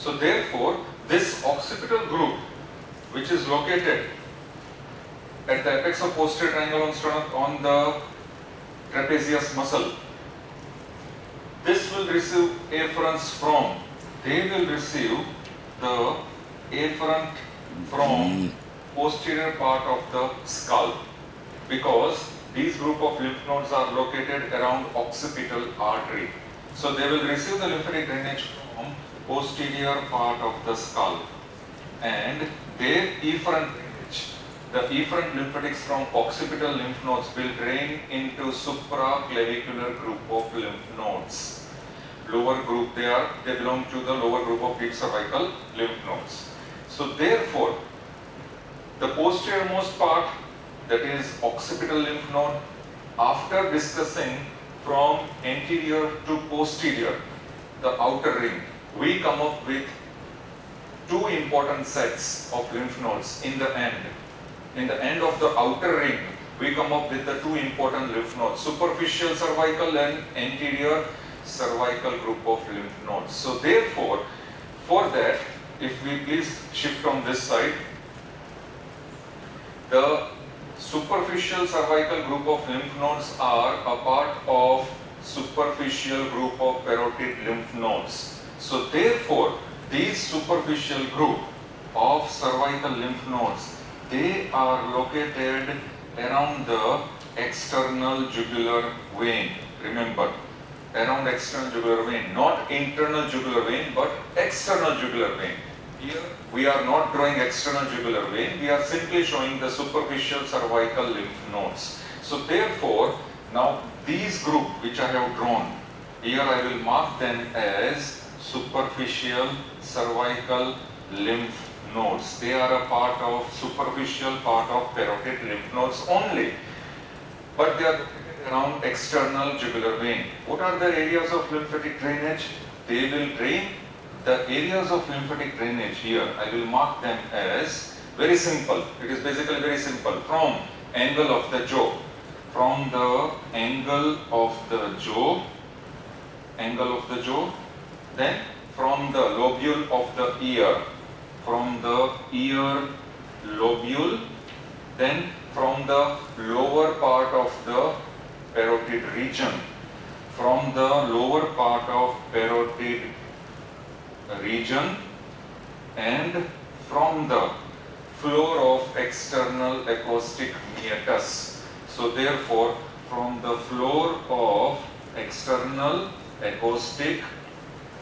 So therefore, this occipital group, which is located at the apex of posterior triangle on the trapezius muscle, this will receive afferents from, they will receive the afferent from posterior part of the skull, because these group of lymph nodes are located around occipital artery. So they will receive the lymphatic drainage from posterior part of the skull, and their efferent drainage, the efferent lymphatics from occipital lymph nodes will drain into supraclavicular group of lymph nodes. Lower group, they belong to the lower group of deep cervical lymph nodes. So therefore, the posteriormost part, that is occipital lymph node, after discussing from anterior to posterior, the outer ring, we come up with two important sets of lymph nodes in the end. In the end of the outer ring, we come up with the two important lymph nodes, superficial cervical and anterior cervical group of lymph nodes. So therefore, for that, if we please shift on this side, the superficial cervical group of lymph nodes are a part of superficial group of parotid lymph nodes. So therefore, these superficial group of cervical lymph nodes, they are located around the external jugular vein. Remember, around external jugular vein, not internal jugular vein, but external jugular vein. Here we are not drawing external jugular vein, we are simply showing the superficial cervical lymph nodes. So therefore, now these group which I have drawn, here I will mark them as superficial cervical lymph nodes. They are a part of superficial part of parotid lymph nodes only, but they are located around external jugular vein. What are the areas of lymphatic drainage? They will drain the areas of lymphatic drainage. Here I will mark them as very simple. It is basically very simple. From angle of the jaw, from the angle of the jaw, then from the lobule of the ear, from the ear lobule, then from the lower part of the parotid region, from the lower part of parotid region, and from the floor of external acoustic meatus. So therefore, from the floor of external acoustic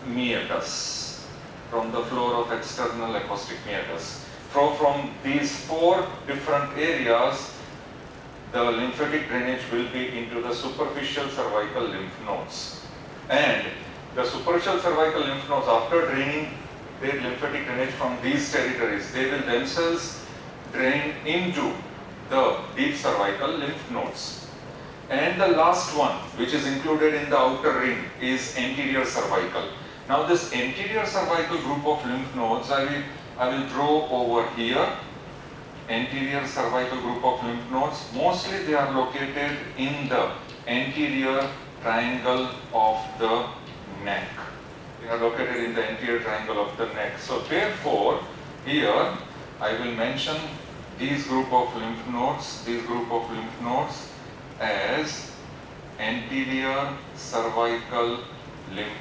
meatus, from the floor of external acoustic meatus. From these four different areas, the lymphatic drainage will be into the superficial cervical lymph nodes. And the superficial cervical lymph nodes, after draining their lymphatic drainage from these territories, they will themselves drain into the deep cervical lymph nodes. And the last one, which is included in the outer ring, is anterior cervical. Now this anterior cervical group of lymph nodes, I will draw over here. Anterior cervical group of lymph nodes, mostly they are located in the anterior triangle of the neck. They are located in the anterior triangle of the neck. So therefore, here I will mention these group of lymph nodes, as anterior cervical lymph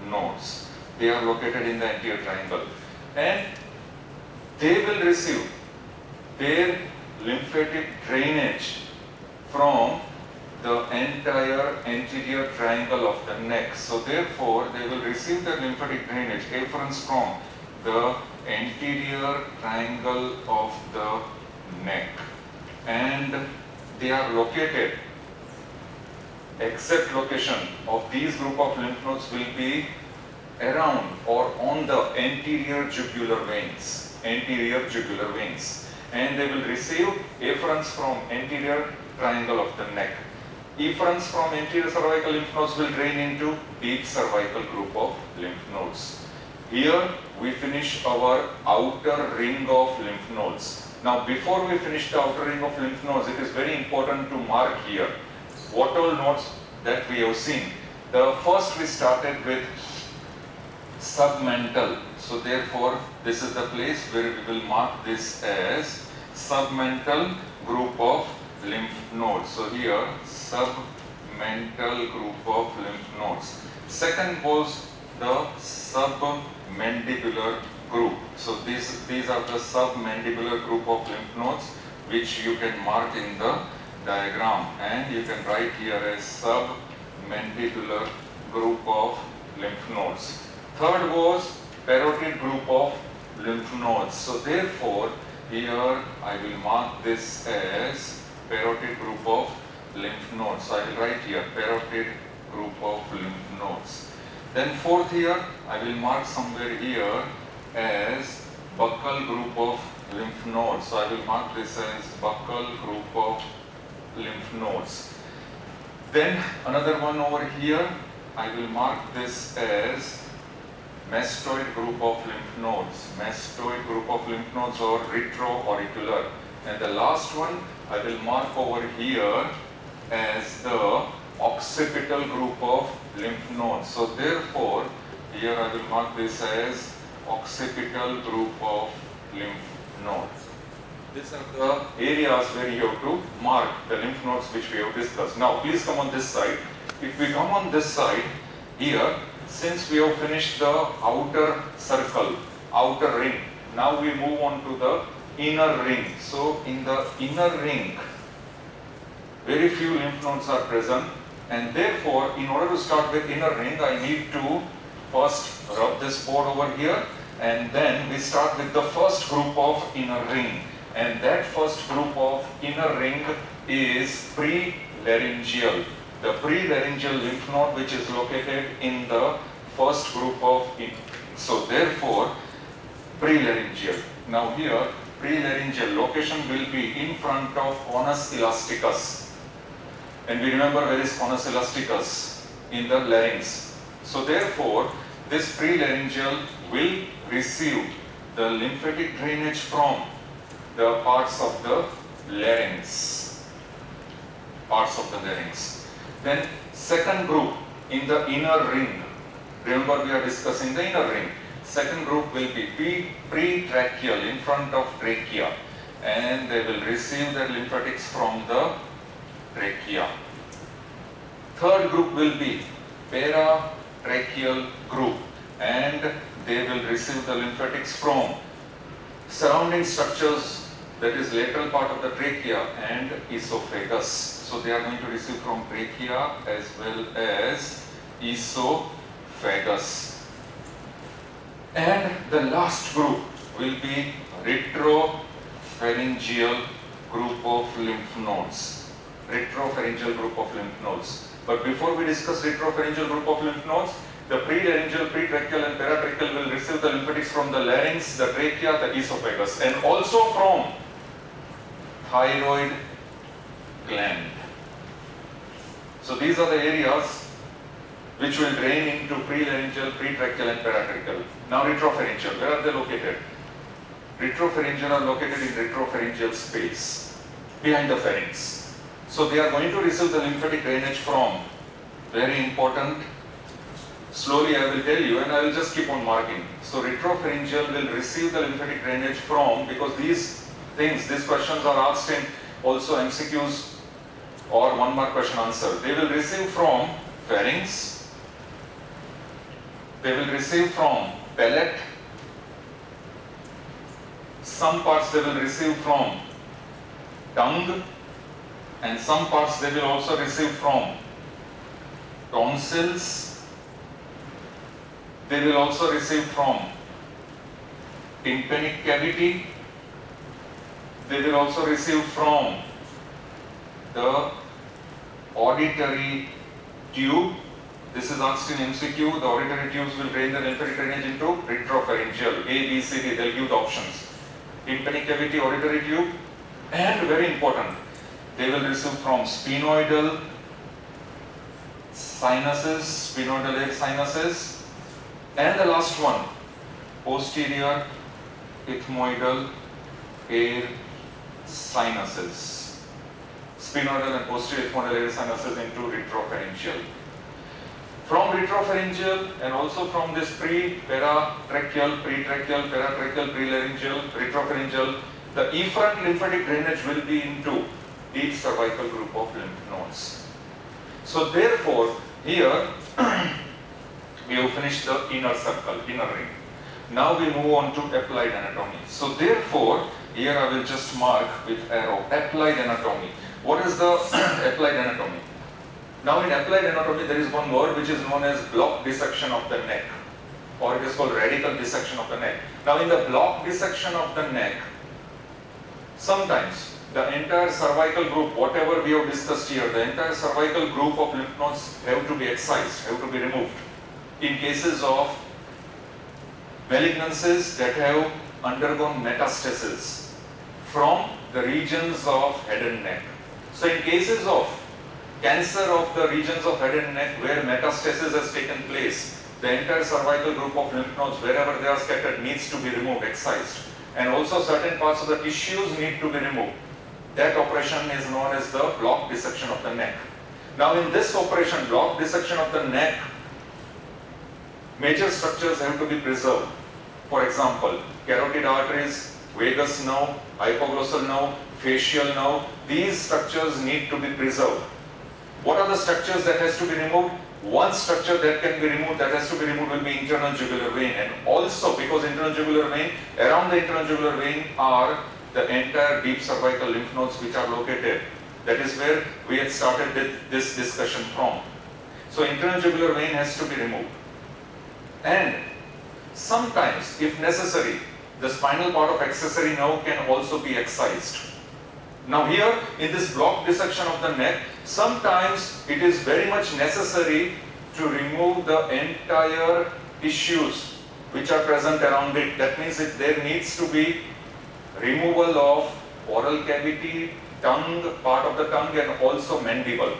nodes. They are located in the anterior triangle, and they will receive their lymphatic drainage from the entire anterior triangle of the neck. So therefore, they will receive the lymphatic drainage afferents from the anterior triangle of the neck, and they are located, exact location of these group of lymph nodes will be around or on the anterior jugular veins, and they will receive afferents from anterior triangle of the neck. Efferents from anterior cervical lymph nodes will drain into deep cervical group of lymph nodes. Here we finish our outer ring of lymph nodes. Now before we finish the outer ring of lymph nodes, it is very important to mark here what all nodes that we have seen. The first we started with submental. So therefore, this is the place where we will mark this as submental group of lymph nodes. So here, submental group of lymph nodes. Second was the submandibular group. So these are the submandibular group of lymph nodes which you can mark in the diagram, and you can write here as submandibular group of lymph nodes. Third was parotid group of lymph nodes. So therefore, here I will mark this as parotid group of lymph nodes. So I will write here parotid group of lymph nodes. Then fourth here, I will mark somewhere here as buccal group of lymph nodes. So I will mark this as buccal group of lymph nodes. Then another one over here, I will mark this as mastoid group of lymph nodes. Mastoid group of lymph nodes or retroauricular. And the last one, I will mark over here as the occipital group of lymph nodes. So therefore, here I will mark this as occipital group of lymph nodes. These are the areas where you have to mark the lymph nodes which we have discussed. Now please come on this side. If we come on this side, here, since we have finished the outer circle, outer ring, now we move on to the inner ring. So in the inner ring, very few lymph nodes are present, and therefore in order to start with inner ring, I need to first rub this board over here, and then we start with the first group of inner ring. And that first group of inner ring is prelaryngeal. The prelaryngeal lymph node which is located in the first group of inner. So therefore, prelaryngeal. Now here, prelaryngeal location will be in front of conus elasticus. And we remember where is conus elasticus? In the larynx. So therefore, this prelaryngeal will receive the lymphatic drainage from the parts of the larynx. Then second group in the inner ring. Remember we are discussing the inner ring. Second group will be pretracheal, in front of trachea, and they will receive their lymphatics from the trachea. Third group will be paratracheal group, and they will receive the lymphatics from surrounding structures, that is lateral part of the trachea and esophagus. So they are going to receive from trachea as well as esophagus. And the last group will be retropharyngeal group of lymph nodes. Retropharyngeal group of lymph nodes. But before we discuss retropharyngeal group of lymph nodes, the prelaryngeal, pretracheal and paratracheal will receive the lymphatics from the larynx, the trachea, the esophagus, and also from thyroid gland. So these are the areas which will drain into prelaryngeal, pretracheal and paratracheal. Now retropharyngeal, where are they located? Retropharyngeal are located in retropharyngeal space, behind the pharynx. So they are going to receive the lymphatic drainage from, very important, slowly I will tell you and I will just keep on marking. So retropharyngeal will receive the lymphatic drainage from, because these things, these questions are asked in also MCQs or one mark question answer. They will receive from pharynx, they will receive from palate, some parts they will receive from tongue, and some parts they will also receive from tonsils. They will also receive from tympanic cavity. They will also receive from the auditory tube. This is asked in MCQ. The auditory tubes will drain the lymphatic drainage into retropharyngeal. A, B, C, D. They'll give the options. Tympanic cavity, auditory tube, and very important, they will receive from sphenoidal sinuses, sphenoidal air sinuses, and the last one, posterior ethmoidal air sinuses. Sphenoidal and posterior ethmoidal air sinuses into retropharyngeal. From retropharyngeal and also from this pre-paratracheal, paratracheal, prelaryngeal, retropharyngeal, the efferent lymphatic drainage will be into deep cervical group of lymph nodes. So therefore, here we have finished the inner circle, inner ring. Now we move on to applied anatomy. So therefore, here I will just mark with arrow, applied anatomy. What is the applied anatomy? Now in applied anatomy, there is one word which is known as block dissection of the neck, or it is called radical dissection of the neck. Now in the block dissection of the neck, sometimes the entire cervical group, whatever we have discussed here, the entire cervical group of lymph nodes have to be excised, have to be removed. In cases of malignancies that have undergone metastasis from the regions of head and neck. So in cases of cancer of the regions of head and neck where metastasis has taken place, the entire cervical group of lymph nodes, wherever they are scattered, needs to be removed, excised. And also certain parts of the tissues need to be removed. That operation is known as the block dissection of the neck. Now in this operation, block dissection of the neck, major structures have to be preserved. For example, carotid arteries, vagus nerve, hypoglossal nerve, facial nerve, these structures need to be preserved. What are the structures that has to be removed? One structure that can be removed, that has to be removed, will be internal jugular vein. And also because internal jugular vein, around the internal jugular vein are the entire deep cervical lymph nodes which are located. That is where we had started this discussion from. So internal jugular vein has to be removed. And sometimes, if necessary, the spinal part of accessory nerve can also be excised. Now here, in this block dissection of the neck, sometimes it is very much necessary to remove the entire tissues which are present around it. That means there needs to be removal of oral cavity, tongue, part of the tongue, and also mandible.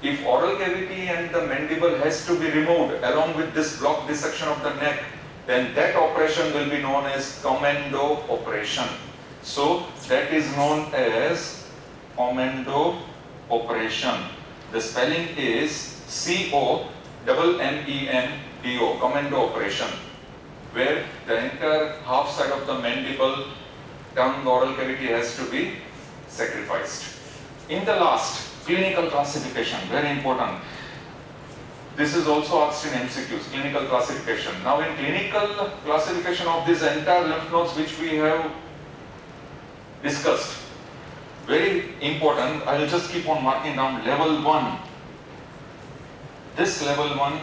If oral cavity and the mandible has to be removed along with this block dissection of the neck, then that operation will be known as Komendo operation. So that is known as Komendo operation. The spelling is C-O-M-M-E-N-D-O, Komendo operation, where the entire half side of the mandible, tongue, oral cavity has to be sacrificed. In the last, clinical classification, very important. This is also asked in MCQs, clinical classification. Now in clinical classification of this entire lymph nodes which we have discussed, very important, I will just keep on marking down level 1. This level 1,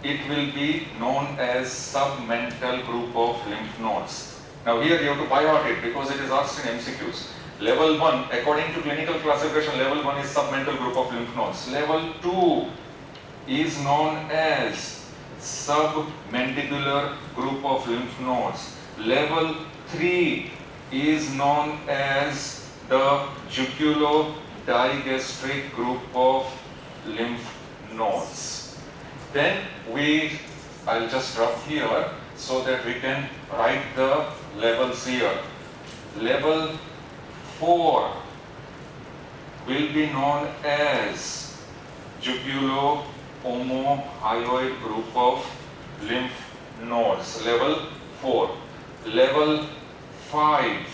it will be known as submental group of lymph nodes. Now here you have to by heart it because it is asked in MCQs. Level 1, according to clinical classification, level 1 is submental group of lymph nodes. Level 2 is known as submandibular group of lymph nodes. Level 3 is known as the jugulo-digastric group of lymph nodes. Then I'll just drop here so that we can write the levels here. Level 4 will be known as jugulo-omohyoid group of lymph nodes. Level 4. Level 5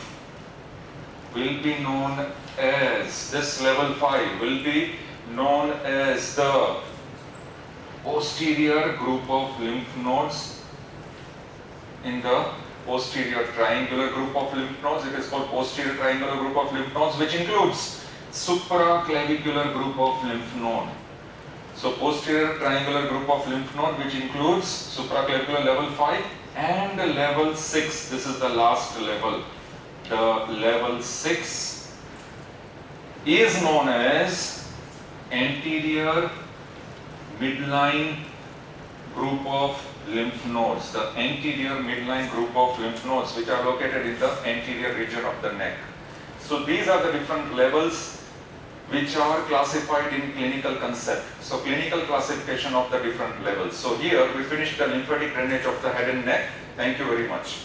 will be known as, this level 5 will be known as the posterior group of lymph nodes. In the posterior triangular group of lymph nodes, it is called posterior triangular group of lymph nodes, which includes supraclavicular group of lymph node. So posterior triangular group of lymph node, which includes supraclavicular level 5 and level 6. This is the last level. The level 6 is known as anterior midline group of lymph nodes. The anterior midline group of lymph nodes which are located in the anterior region of the neck. So these are the different levels which are classified in clinical concept. So clinical classification of the different levels. So here we finished the lymphatic drainage of the head and neck. Thank you very much.